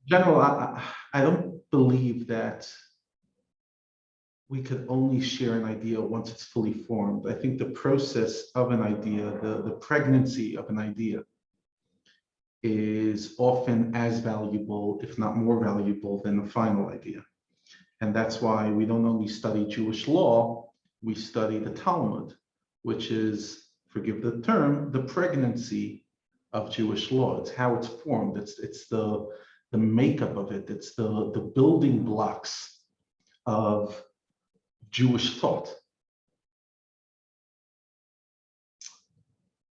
General, I don't believe that we could only share an idea once it's fully formed. I think the process of an idea, the pregnancy of an idea, is often as valuable, if not more valuable, than the final idea. And that's why we don't only study Jewish law, we study the Talmud, which is, forgive the term, the pregnancy of Jewish law. It's how it's formed. It's the makeup of it. It's the building blocks of Jewish thought.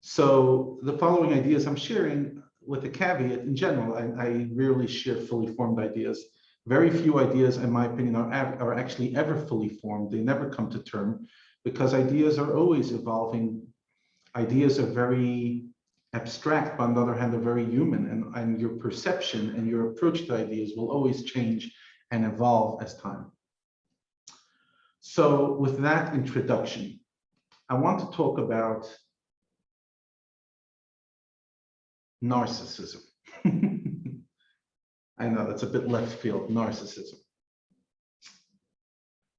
So the following ideas I'm sharing with a caveat, in general, I rarely share fully formed ideas. Very few ideas, in my opinion, are actually ever fully formed. They never come to term because ideas are always evolving. Ideas are very abstract, but on the other hand, they're very human, and your perception and your approach to ideas will always change and evolve as time. So with that introduction, I want to talk about narcissism. I know that's a bit left field, narcissism.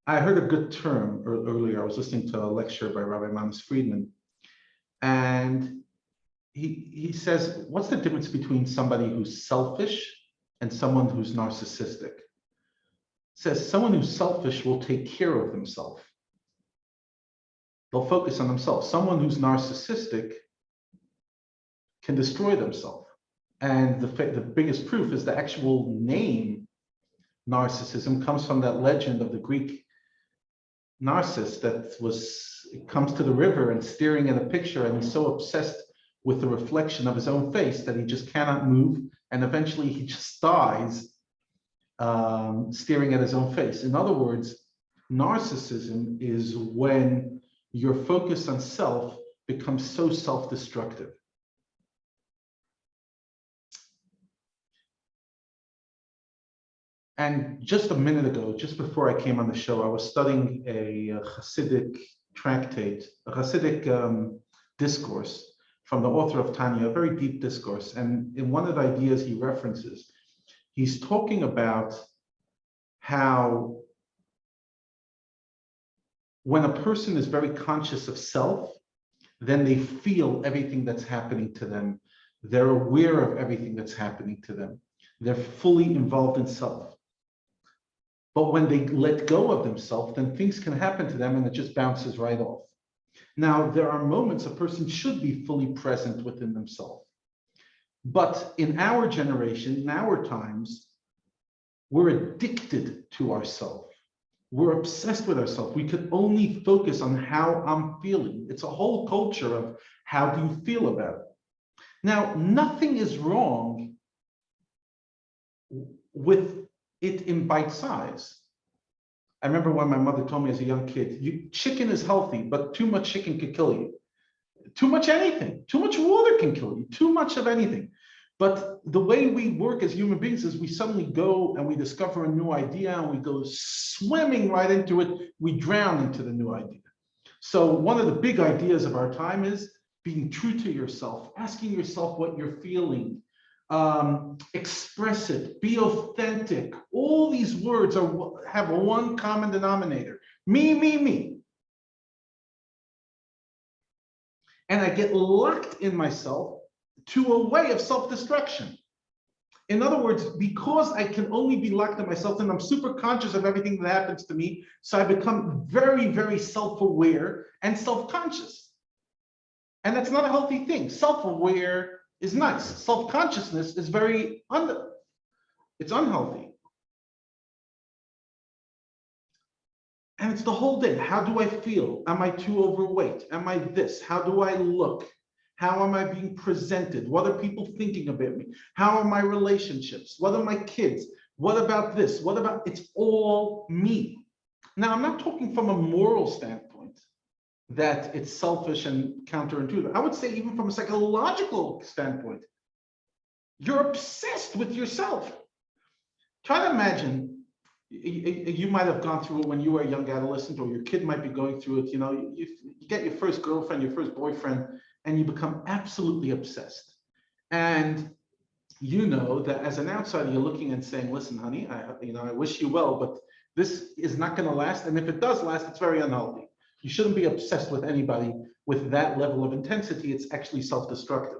I heard a good term earlier. I was listening to a lecture by Rabbi Manis Friedman, and he says, what's the difference between somebody who's selfish and someone who's narcissistic? Says someone who's selfish will take care of themselves. They'll focus on themselves. Someone who's narcissistic can destroy themselves. And the biggest proof is the actual name narcissism comes from that legend of the Greek Narcissus comes to the river and staring at a picture, and he's so obsessed with the reflection of his own face that he just cannot move, and eventually he just dies staring at his own face. In other words, narcissism is when your focus on self becomes so self-destructive. And just a minute ago, just before I came on the show, I was studying a Hasidic tractate, a Hasidic discourse from the author of Tanya, a very deep discourse. And in one of the ideas he references, he's talking about how when a person is very conscious of self, then they feel everything that's happening to them. They're aware of everything that's happening to them. They're fully involved in self. But when they let go of themselves, then things can happen to them and it just bounces right off. Now, there are moments a person should be fully present within themselves. But in our generation, in our times, we're addicted to ourselves. We're obsessed with ourselves. We could only focus on how I'm feeling. It's a whole culture of how do you feel about it. Now, nothing is wrong with it in bite size. I remember when my mother told me as a young kid, chicken is healthy, but too much chicken could kill you. Too much anything, too much water can kill you, too much of anything. But the way we work as human beings is we suddenly go and we discover a new idea and we go swimming right into it. We drown into the new idea. So one of the big ideas of our time is being true to yourself, asking yourself what you're feeling, express it, be authentic. All these words have one common denominator: me, me, me. And I get locked in myself to a way of self-destruction. In other words, because I can only be locked in myself, and I'm super conscious of everything that happens to me, so I become very, very self-aware and self-conscious. And that's not a healthy thing. Self-aware is nice. Self-consciousness is it's unhealthy. And it's the whole day. How do I feel? Am I too overweight? Am I this? How do I look? How am I being presented? What are people thinking about me? How are my relationships? What are my kids? What about this? What about, it's all me. Now, I'm not talking from a moral standpoint that it's selfish and counterintuitive. I would say even from a psychological standpoint, you're obsessed with yourself. Try to imagine, you might have gone through it when you were a young adolescent, or your kid might be going through it. You know, you get your first girlfriend, your first boyfriend, and you become absolutely obsessed. And you know that as an outsider, you're looking and saying, listen, honey, I wish you well, but this is not going to last. And if it does last, it's very unhealthy. You shouldn't be obsessed with anybody with that level of intensity. It's actually self-destructive.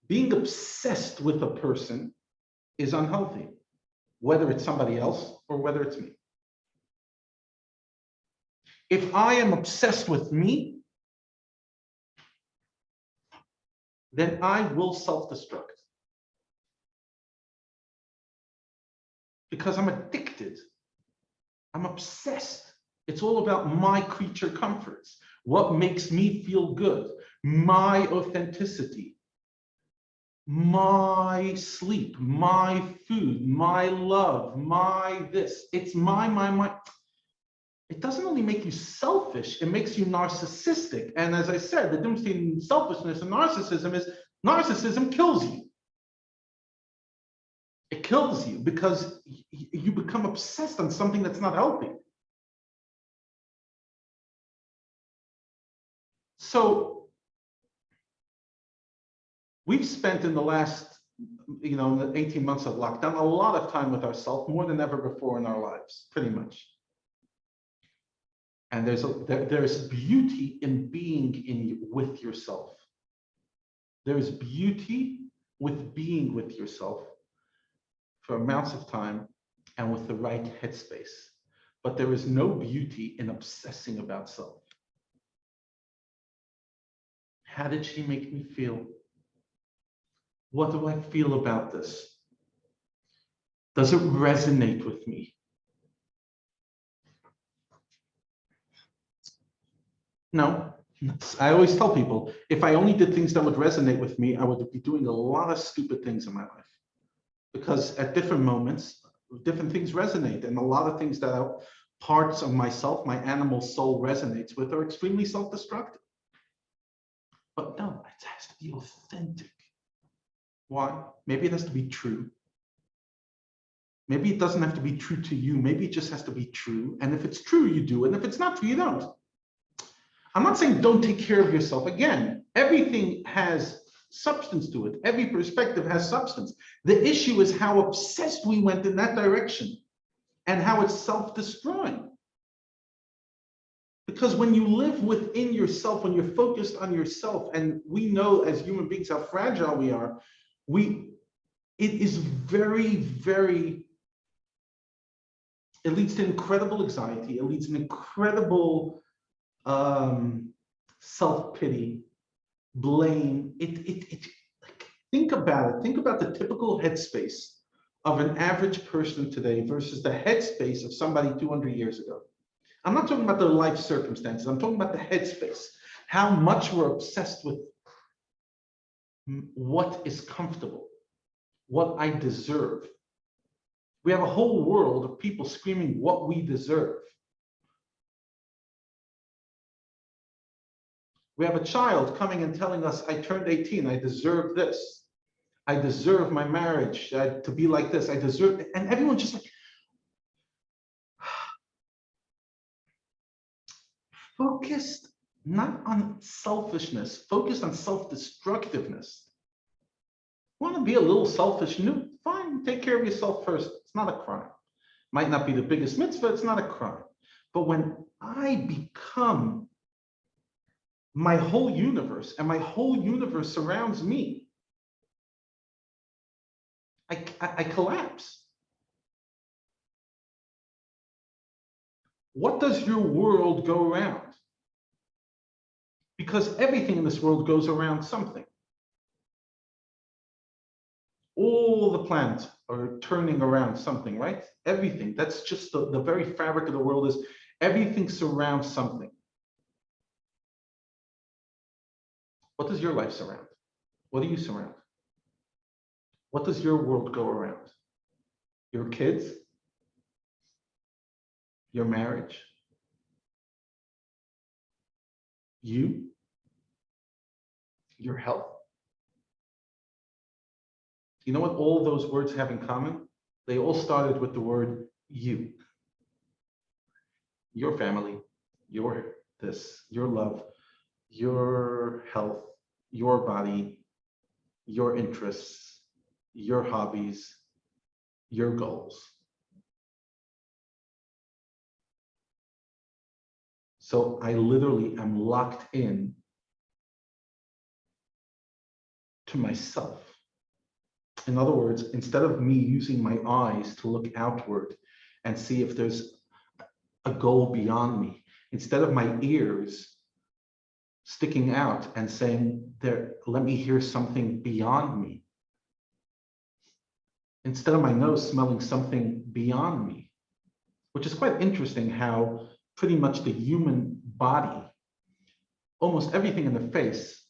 Being obsessed with a person is unhealthy, whether it's somebody else or whether it's me. If I am obsessed with me, then I will self-destruct because I'm addicted. I'm obsessed. It's all about my creature comforts, what makes me feel good, my authenticity, my sleep, my food, my love, my this. It's my. It doesn't only make you selfish, it makes you narcissistic. And as I said, the difference between selfishness and narcissism is narcissism kills you. It kills you because you become obsessed on something that's not healthy. So we've spent in the last, in the 18 months of lockdown, a lot of time with ourselves, more than ever before in our lives, pretty much. And there's beauty in being with yourself. There's beauty with being with yourself for amounts of time and with the right headspace. But there is no beauty in obsessing about self. How did she make me feel? What do I feel about this? Does it resonate with me? No. I always tell people, if I only did things that would resonate with me, I would be doing a lot of stupid things in my life. Because at different moments, different things resonate. And a lot of things that parts of myself, my animal soul resonates with are extremely self-destructive. But no, it has to be authentic. Why? Maybe it has to be true. Maybe it doesn't have to be true to you. Maybe it just has to be true. And if it's true, you do. And if it's not true, you don't. I'm not saying don't take care of yourself. Again, everything has substance to it. Every perspective has substance. The issue is how obsessed we went in that direction and how it's self-destroying. Because when you live within yourself, when you're focused on yourself, and we know as human beings how fragile we are, it is very, very, it leads to incredible anxiety. It leads to incredible self-pity, blame. Think about it. Think about the typical headspace of an average person today versus the headspace of somebody 200 years ago. I'm not talking about their life circumstances. I'm talking about the headspace. How much we're obsessed with what is comfortable, what I deserve. We have a whole world of people screaming what we deserve. We have a child coming and telling us, I turned 18, I deserve this. I deserve my marriage to be like this. I deserve it. And everyone's just like, focused not on selfishness, focused on self-destructiveness. Want to be a little selfish? No, fine, take care of yourself first. It's not a crime. Might not be the biggest mitzvah, it's not a crime. But when I become my whole universe and my whole universe surrounds me, I collapse. What does your world go around? Because everything in this world goes around something. All the planets are turning around something, right? Everything. That's just the very fabric of the world is everything surrounds something. What does your life surround? What do you surround? What does your world go around? Your kids? Your marriage? You? Your health? You know what all those words have in common? They all started with the word you. Your family, your this, your love, your health, your body, your interests, your hobbies, your goals. So I literally am locked in to myself. In other words, instead of me using my eyes to look outward and see if there's a goal beyond me, instead of my ears sticking out and saying, "There, let me hear something beyond me," instead of my nose smelling something beyond me, which is quite interesting how pretty much the human body, almost everything in the face,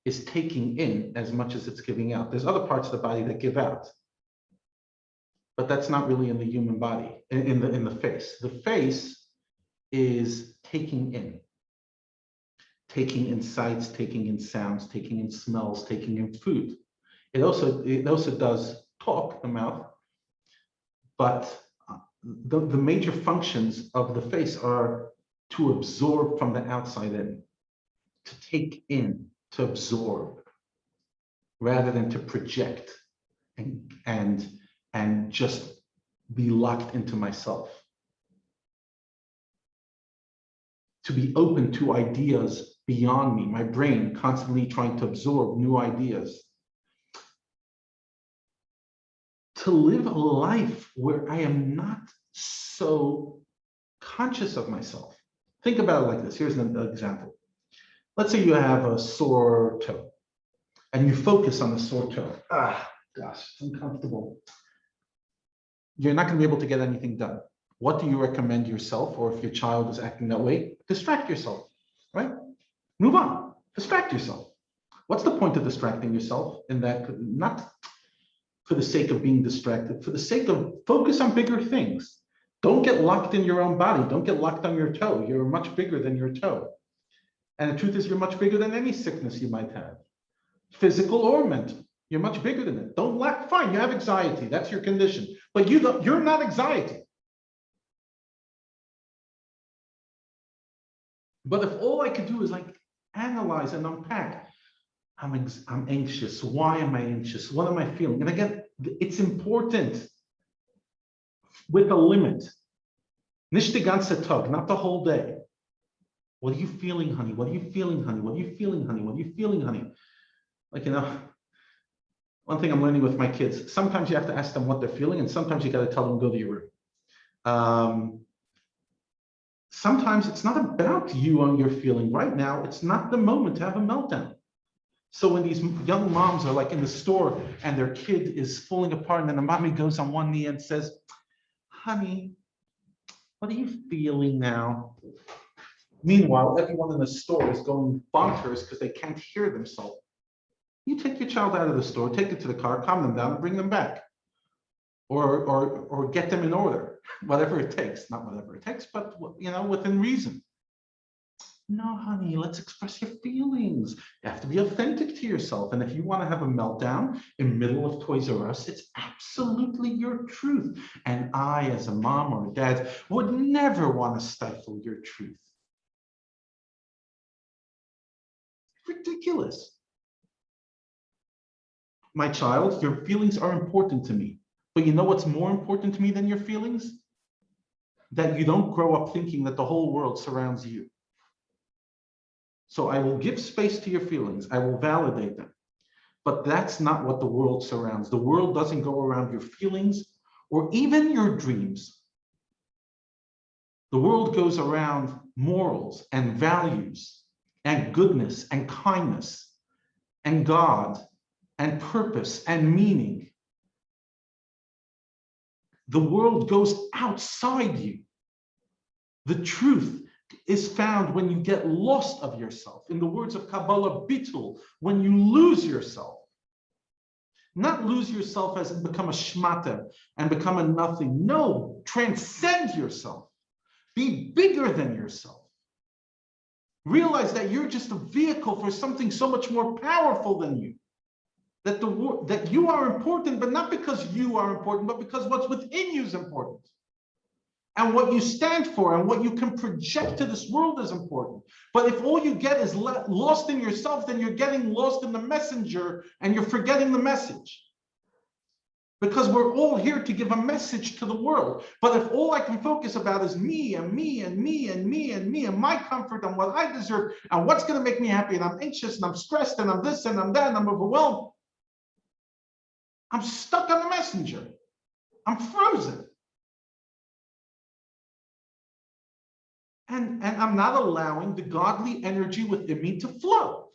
is taking in as much as it's giving out. There's other parts of the body that give out, but that's not really in the human body, in the face. The face is taking in sights, taking in sounds, taking in smells, taking in food. It also does talk, the mouth, but the major functions of the face are to absorb from the outside in, to take in, to absorb, rather than to project and just be locked into myself. To be open to ideas beyond me, my brain constantly trying to absorb new ideas. To live a life where I am not so conscious of myself. Think about it like this. Here's an example. Let's say you have a sore toe and you focus on the sore toe. Ah, gosh, it's uncomfortable. You're not going to be able to get anything done. What do you recommend yourself, or if your child is acting that way, distract yourself, right? Move on, distract yourself. What's the point of distracting yourself in that? Not for the sake of being distracted, for the sake of focus on bigger things. Don't get locked in your own body. Don't get locked on your toe. You're much bigger than your toe. And the truth is, you're much bigger than any sickness you might have, physical or mental. You're much bigger than it. Don't lack. Fine, you have anxiety. That's your condition. But you're not anxiety. But if all I could do is like analyze and unpack, I'm anxious. Why am I anxious? What am I feeling? And again, it's important with a limit. Nicht die ganze Tag, not the whole day. What are you feeling, honey? What are you feeling, honey? What are you feeling, honey? What are you feeling, honey? Like, one thing I'm learning with my kids, sometimes you have to ask them what they're feeling, and sometimes you got to tell them, go to your room. Sometimes it's not about you and your feeling. Right now, it's not the moment to have a meltdown. So when these young moms are like in the store and their kid is falling apart, and then the mommy goes on one knee and says, honey, what are you feeling now? Meanwhile, everyone in the store is going bonkers because they can't hear themselves. You take your child out of the store, take it to the car, calm them down, and bring them back. Or get them in order, whatever it takes. Not whatever it takes, but within reason. No, honey, let's express your feelings. You have to be authentic to yourself. And if you want to have a meltdown in the middle of Toys R Us, it's absolutely your truth. And I, as a mom or a dad, would never want to stifle your truth. Ridiculous. My child, your feelings are important to me. But you know what's more important to me than your feelings? That you don't grow up thinking that the whole world surrounds you. So I will give space to your feelings. I will validate them. But that's not what the world surrounds. The world doesn't go around your feelings or even your dreams. The world goes around morals and values and goodness and kindness and God and purpose and meaning. The world goes outside you. The truth is found when you get lost of yourself. In the words of Kabbalah, bitul, when you lose yourself. Not lose yourself as in become a shmata and become a nothing. No, transcend yourself. Be bigger than yourself. Realize that you're just a vehicle for something so much more powerful than you. That you are important, but not because you are important, but because what's within you is important. And what you stand for and what you can project to this world is important. But if all you get is lost in yourself, then you're getting lost in the messenger and you're forgetting the message. Because we're all here to give a message to the world. But if all I can focus about is me and me and me and me and me and my comfort and what I deserve and what's going to make me happy, and I'm anxious and I'm stressed and I'm this and I'm that and I'm overwhelmed, I'm stuck on the messenger. I'm frozen. And I'm not allowing the godly energy within me to flow.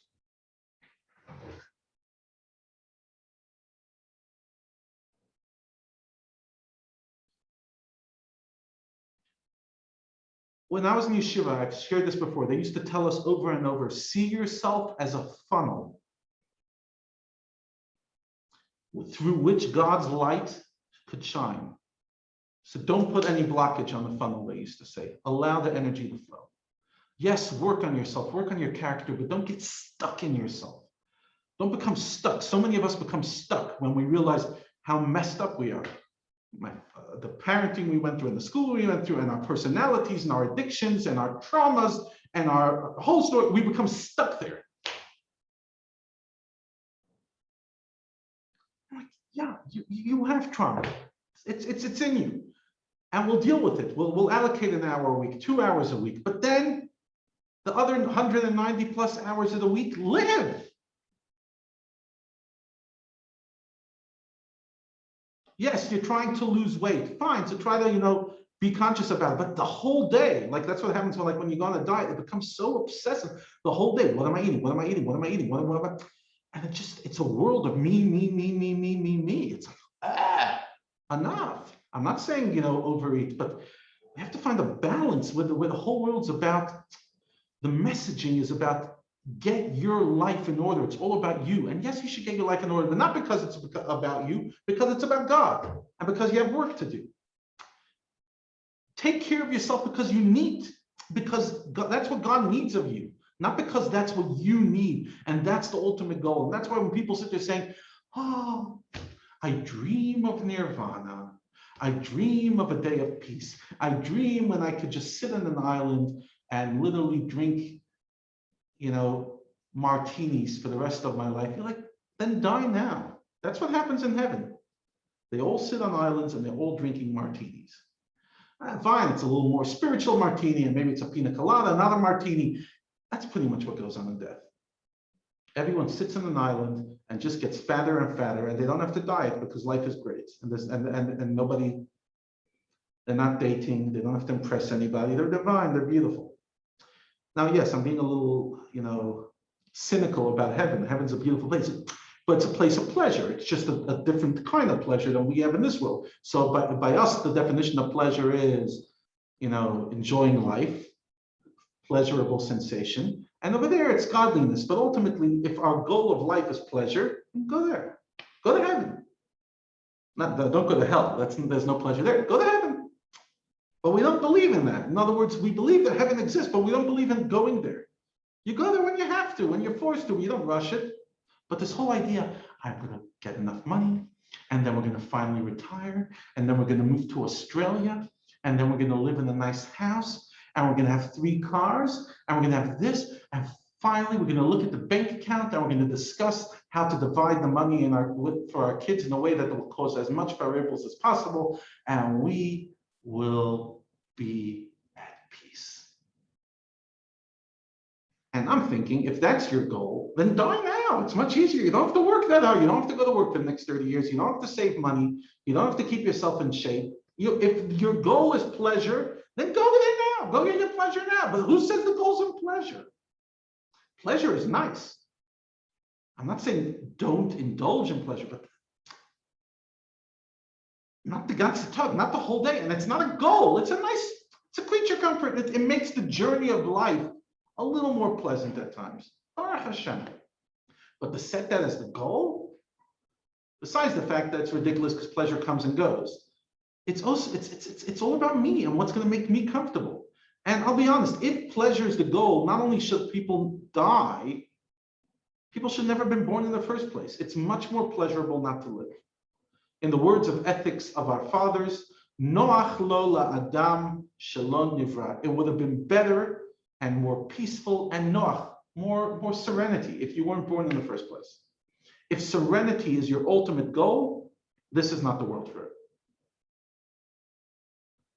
When I was in yeshiva, I've shared this before, they used to tell us over and over, see yourself as a funnel through which God's light could shine. So don't put any blockage on the funnel, they used to say. Allow the energy to flow. Yes, work on yourself, work on your character, but don't get stuck in yourself. Don't become stuck. So many of us become stuck when we realize how messed up we are. The parenting we went through and the school we went through and our personalities and our addictions and our traumas and our whole story, we become stuck there. I'm like, yeah, you have trauma. It's in you. And we'll deal with it. We'll allocate an hour a week, 2 hours a week, but then the other 190 plus hours of the week, live. Yes, you're trying to lose weight. Fine. So try to, be conscious about it. But the whole day, like that's what happens when you go on a diet, it becomes so obsessive. The whole day, what am I eating? What am I eating? What am I eating? What am I? And it's a world of me. It's like, enough. I'm not saying, overeat, but we have to find a balance where the whole world's about, the messaging is about get your life in order. It's all about you. And yes, you should get your life in order, but not because it's about you, because it's about God and because you have work to do. Take care of yourself because you need, because God, that's what God needs of you, not because that's what you need. And that's the ultimate goal. And that's why when people sit there saying, oh, I dream of nirvana. I dream of a day of peace. I dream when I could just sit on an island and literally drink, martinis for the rest of my life. You're like, then die now. That's what happens in heaven. They all sit on islands and they're all drinking martinis. Fine, it's a little more spiritual martini, and maybe it's a pina colada, another martini. That's pretty much what goes on in death. Everyone sits on an island and just gets fatter and fatter, and they don't have to diet because life is great. And nobody, they're not dating, they don't have to impress anybody, they're divine, they're beautiful. Now, yes, I'm being a little, cynical about heaven. Heaven's a beautiful place, but it's a place of pleasure. It's just a different kind of pleasure than we have in this world. So by us, the definition of pleasure is, enjoying life, pleasurable sensation. And over there, it's godliness. But ultimately, if our goal of life is pleasure, go there. Go to heaven. Don't go to hell. There's no pleasure there. Go to heaven. But we don't believe in that. In other words, we believe that heaven exists, but we don't believe in going there. You go there when you have to, when you're forced to. You don't rush it. But this whole idea, I'm going to get enough money, and then we're going to finally retire, and then we're going to move to Australia, and then we're going to live in a nice house, and we're going to have 3 cars, and we're going to have this, and finally we're going to look at the bank account, and we're going to discuss how to divide the money for our kids in a way that will cause as much variables as possible, and we will be at peace. And I'm thinking, if that's your goal, then die now. It's much easier. You don't have to work that hard. You don't have to go to work for the next 30 years. You don't have to save money. You don't have to keep yourself in shape. If your goal is pleasure, then go there now. Go get your pleasure now. But who says the goal's in pleasure? Pleasure is nice. I'm not saying don't indulge in pleasure, but not the ganze tag, not the whole day. And it's not a goal. It's a creature comfort. It makes the journey of life a little more pleasant at times. Baruch Hashem. But to set that as the goal, besides the fact that it's ridiculous because pleasure comes and goes, it's all about me and what's going to make me comfortable. And I'll be honest, if pleasure is the goal, not only should people die, people should never have been born in the first place. It's much more pleasurable not to live. In the words of ethics of our fathers, Noach lo la'adam shelo nivra. It would have been better and more peaceful and noach, more serenity if you weren't born in the first place. If serenity is your ultimate goal, this is not the world for it.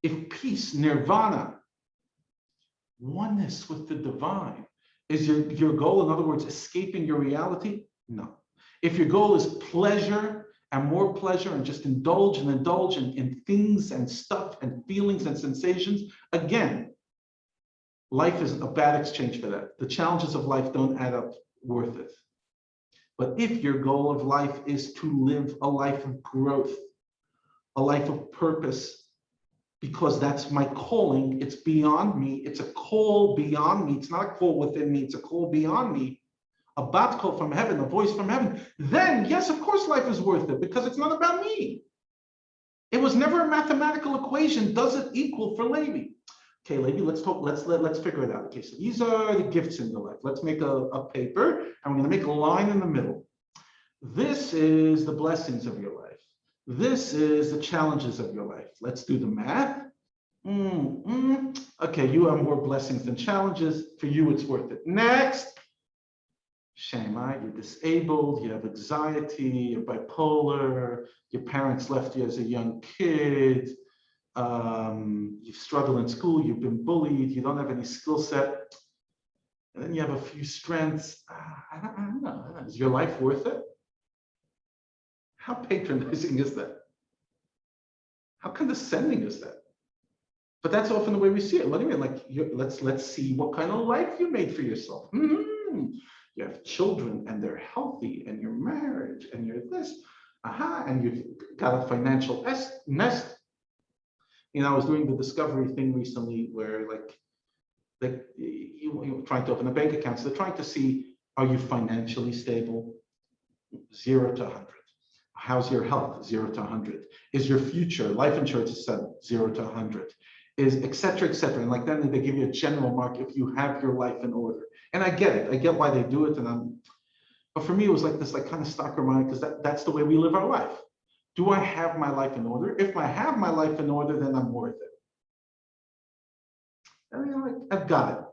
If peace, nirvana, oneness with the divine is your goal, in other words, escaping your reality, no. If your goal is pleasure and more pleasure and just indulge in things and stuff and feelings and sensations, again, life is a bad exchange for that. The challenges of life don't add up worth it. But if your goal of life is to live a life of growth, a life of purpose, because that's my calling, it's beyond me, it's a call beyond me, it's not a call within me, it's a call beyond me, a bat call from heaven, a voice from heaven, then yes, of course life is worth it, because it's not about me. It was never a mathematical equation, does it equal for Levi? Okay, Levi, let's figure it out. Okay, so these are the gifts in your life. Let's make a paper, and we're gonna make a line in the middle. This is the blessings of your life. This is the challenges of your life. Let's do the math. Okay, you have more blessings than challenges. For you, it's worth it. Next. Shema, you're disabled, you have anxiety, you're bipolar, your parents left you as a young kid, you've struggled in school, you've been bullied, you don't have any skill set, and then you have a few strengths. I don't know. Is your life worth it? How patronizing is that? How condescending is that? But that's often the way we see it. What do you mean? Like, let's see what kind of life you made for yourself. You have children, and they're healthy, and your marriage, and you're this, and you've got a financial nest. You know, I was doing the discovery thing recently, where you're trying to open a bank account. So they're trying to see, are you financially stable? 0 to 100. How's your health? 0 to 100. Is your future life insurance is set 0 to 100? Is et cetera, et cetera. And like then they give you a general mark if you have your life in order. And I get it. I get why they do it. But for me, it was like this kind of stock reminder, because that's the way we live our life. Do I have my life in order? If I have my life in order, then I'm worth it. I mean, I've got it.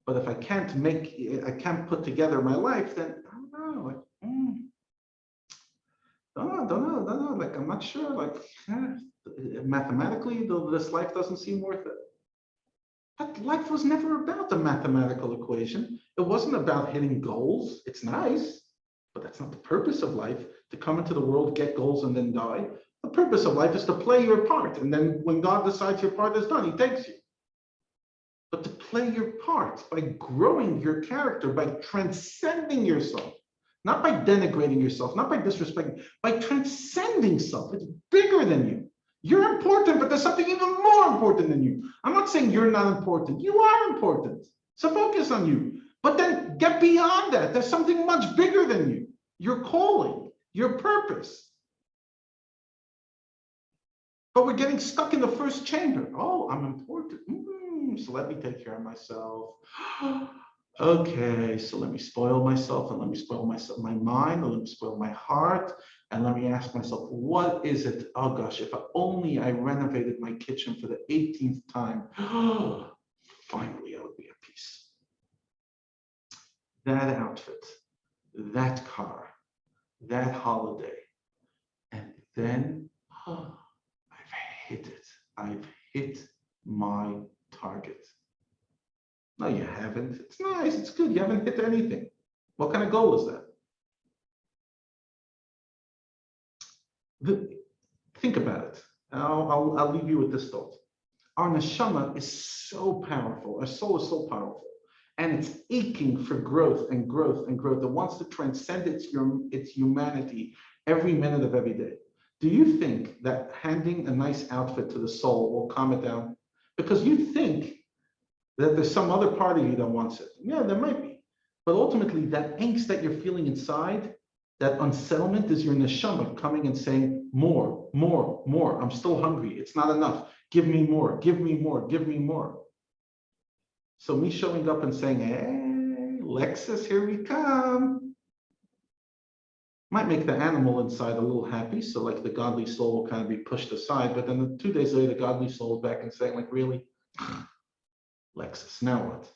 But if I can't put together my life, then I don't know. Don't know. Like, I'm not sure. Like, mathematically, this life doesn't seem worth it. But life was never about the mathematical equation. It wasn't about hitting goals. It's nice, but that's not the purpose of life, to come into the world, get goals, and then die. The purpose of life is to play your part. And then when God decides your part is done, he takes you. But to play your part by growing your character, by transcending yourself, not by denigrating yourself, not by disrespecting, by transcending self. It's bigger than you. You're important, but there's something even more important than you. I'm not saying you're not important. You are important. So focus on you. But then get beyond that. There's something much bigger than you. Your calling, your purpose. But we're getting stuck in the first chamber. Oh, I'm important. So let me take care of myself. Okay, so let me spoil myself, and let me spoil my mind, and let me spoil my heart, and let me ask myself, what is it? Oh gosh, if only I renovated my kitchen for the 18th time, finally I would be at peace. That outfit, that car, that holiday, and then I've hit it. I've hit my target. No, you haven't. It's nice. It's good. You haven't hit anything. What kind of goal is that? Think about it. I'll leave you with this thought. Our neshama is so powerful. Our soul is so powerful. And it's aching for growth and growth and growth. It wants to transcend its humanity every minute of every day. Do you think that handing a nice outfit to the soul will calm it down? Because you think that there's some other part of you that wants it. Yeah, there might be. But ultimately, that angst that you're feeling inside, that unsettlement, is your neshama coming and saying, more, more, more. I'm still hungry. It's not enough. Give me more, give me more, give me more. So me showing up and saying, hey, Lexus, here we come. Might make the animal inside a little happy, so like the godly soul will kind of be pushed aside, but then 2 days later, the godly soul is back and saying, like, really? Lexus, now what?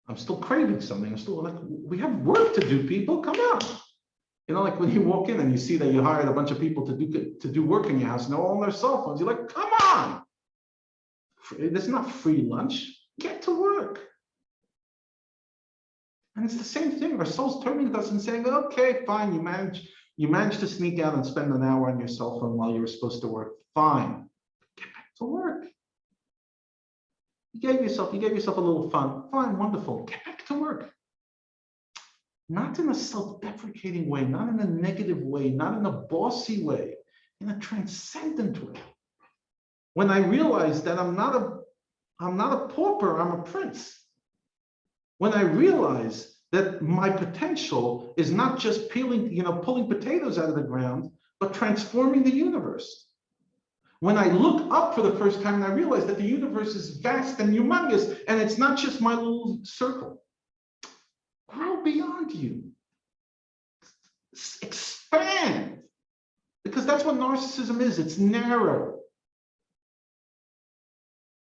I'm still craving something. I'm still like, we have work to do, people. Come on. You know, like when you walk in and you see that you hired a bunch of people to do work in your house, and they're all on their cell phones. You're like, come on. This is not free lunch. Get to work. And it's the same thing. Our soul's turning to us and saying, okay, fine, you managed to sneak out and spend an hour on your cell phone while you were supposed to work. Fine. Get back to work. You gave yourself a little fun. Fine, wonderful. Get back to work. Not in a self-deprecating way, not in a negative way, not in a bossy way, in a transcendent way. When I realize that I'm not a pauper, I'm a prince. When I realize that my potential is not just pulling potatoes out of the ground, but transforming the universe. When I look up for the first time and I realize that the universe is vast and humongous, and it's not just my little circle. Grow beyond you. Expand. Because that's what narcissism is. It's narrow.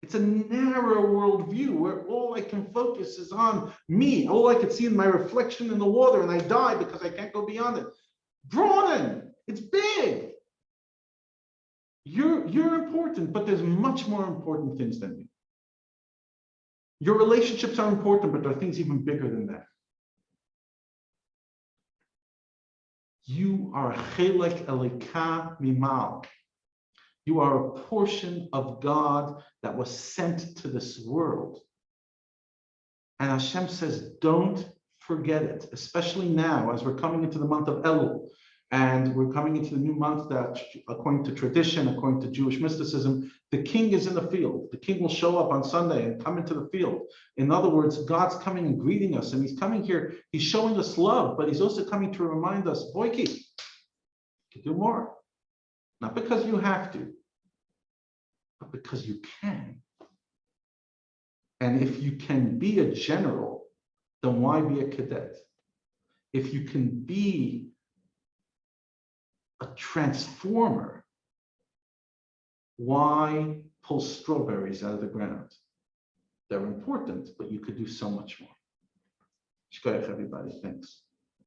It's a narrow worldview where all I can focus is on me. All I can see in my reflection in the water, and I die because I can't go beyond it. Broaden. It's big. You're important, but there's much more important things than you. Your relationships are important, but there are things even bigger than that. You are chelek elika mimal. You are a portion of God that was sent to this world. And Hashem says, don't forget it, especially now as we're coming into the month of Elul. And we're coming into the new month that, according to tradition, according to Jewish mysticism, the king is in the field. The king will show up on Sunday and come into the field. In other words, God's coming and greeting us, and he's coming here. He's showing us love, but he's also coming to remind us, Boyki, you can do more. Not because you have to, but because you can. And if you can be a general, then why be a cadet? If you can be a transformer, why pull strawberries out of the ground? They're important, but you could do so much more. Shkoyach, everybody. Thanks.